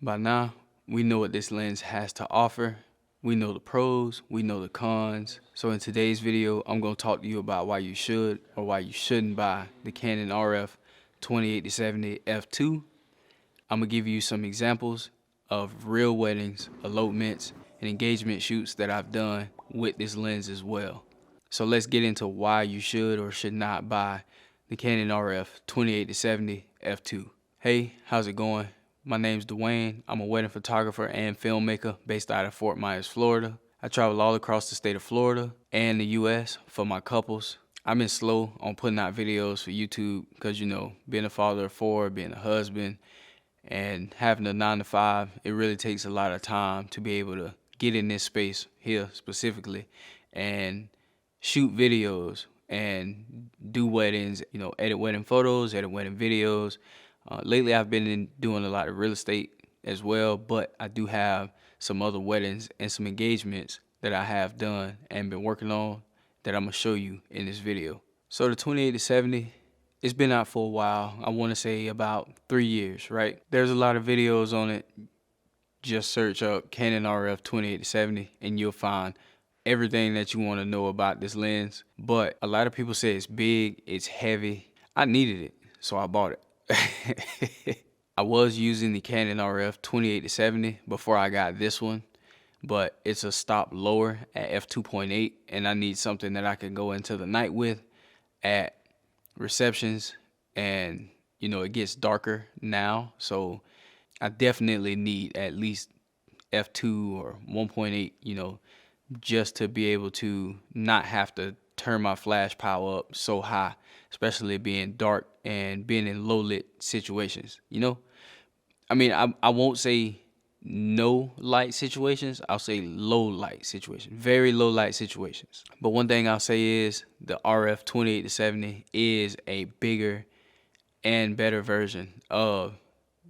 By now, we know what this lens has to offer. We know the pros, we know the cons. So in today's video, I'm going to talk to you about why you should or why you shouldn't buy the Canon RF 28-70 f2. I'm going to give you some examples of real weddings, elopements, and engagement shoots that I've done with this lens as well. So let's get into why you should or should not buy the Canon RF 28-70 f2. Hey, how's it going? My name's Dwayne. I'm a wedding photographer and filmmaker based out of Fort Myers, Florida. I travel all across the state of Florida and the US for my couples. I've been slow on putting out videos for YouTube because, being a father of four, being a husband, and having a 9 to 5, it really takes a lot of time to be able to get in this space here specifically and shoot videos and do weddings, edit wedding photos, edit wedding videos. Lately, I've been doing a lot of real estate as well, but I do have some other weddings and some engagements that I have done and been working on that I'm gonna show you in this video. So the 28-70, it's been out for a while. I want to say about 3 years, right? There's a lot of videos on it. Just search up Canon RF 28-70 and you'll find everything that you want to know about this lens. But a lot of people say it's big, it's heavy. I needed it, so I bought it. I was using the Canon RF 28-70 before I got this one, but it's a stop lower at f2.8, and I need something that I can go into the night with at receptions, and it gets darker now, so I definitely need at least f2 or 1.8, just to be able to not have to turn my flash power up so high, especially being dark and being in low lit situations. I won't say no light situations, I'll say low light situations, very low light situations. But one thing I'll say is the RF 28-70 is a bigger and better version of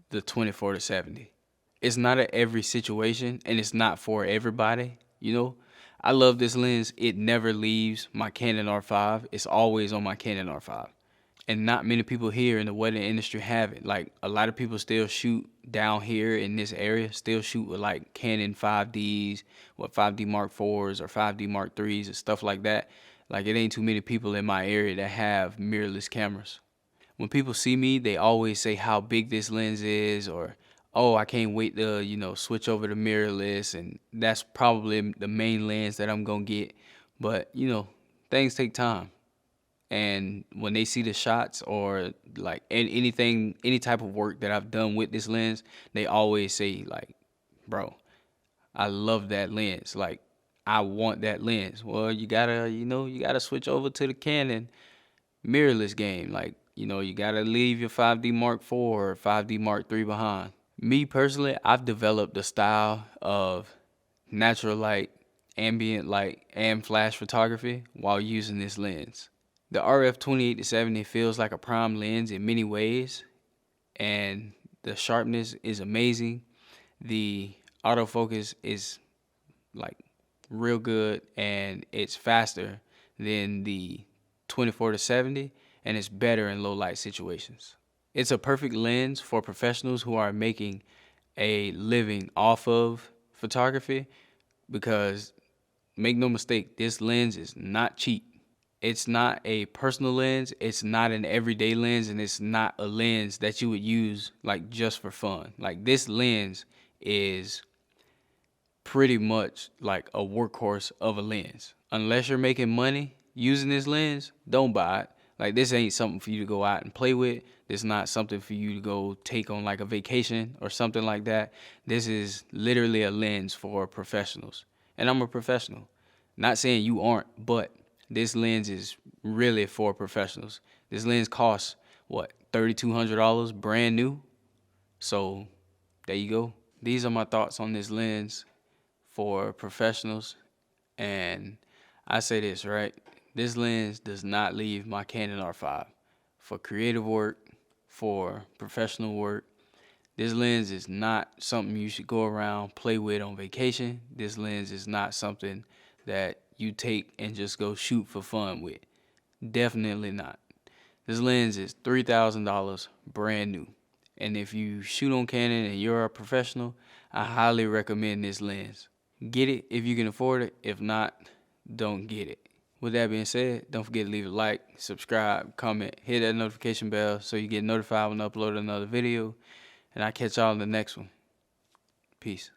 the 24-70. It's not at every situation and it's not for everybody. I love this lens. It never leaves my Canon R5. It's always on my Canon R5. And not many people here in the wedding industry have it. Like, a lot of people still shoot down here in this area, still shoot with like Canon 5Ds, 5D Mark IVs or 5D Mark IIIs and stuff like that. Like, it ain't too many people in my area that have mirrorless cameras. When people see me, they always say how big this lens is, or, oh, I can't wait to, switch over to mirrorless. And that's probably the main lens that I'm going to get. But, things take time. And when they see the shots or like anything, any type of work that I've done with this lens, they always say like, bro, I love that lens. Like, I want that lens. Well, you gotta switch over to the Canon mirrorless game. Like, you gotta leave your 5D Mark IV or 5D Mark III behind. Me personally, I've developed a style of natural light, ambient light, and flash photography while using this lens. The RF 28-70 feels like a prime lens in many ways, and the sharpness is amazing. The autofocus is like real good, and it's faster than the 24-70, and it's better in low light situations. It's a perfect lens for professionals who are making a living off of photography, because make no mistake, this lens is not cheap. It's not a personal lens, it's not an everyday lens, and it's not a lens that you would use like just for fun. Like, this lens is pretty much like a workhorse of a lens. Unless you're making money using this lens, don't buy it. Like, this ain't something for you to go out and play with. This is not something for you to go take on like a vacation or something like that. This is literally a lens for professionals. And I'm a professional. Not saying you aren't, but this lens is really for professionals. This lens costs, what, $3,200 brand new? So there you go. These are my thoughts on this lens for professionals. And I say this, right? This lens does not leave my Canon R5. For creative work, for professional work, this lens is not something you should go around, play with on vacation. This lens is not something that you take and just go shoot for fun with. Definitely not. This lens is $3,000 brand new. And if you shoot on Canon and you're a professional, I highly recommend this lens. Get it if you can afford it. If not, don't get it. With that being said, don't forget to leave a like, subscribe, comment, hit that notification bell so you get notified when I upload another video. And I'll catch y'all in the next one. Peace.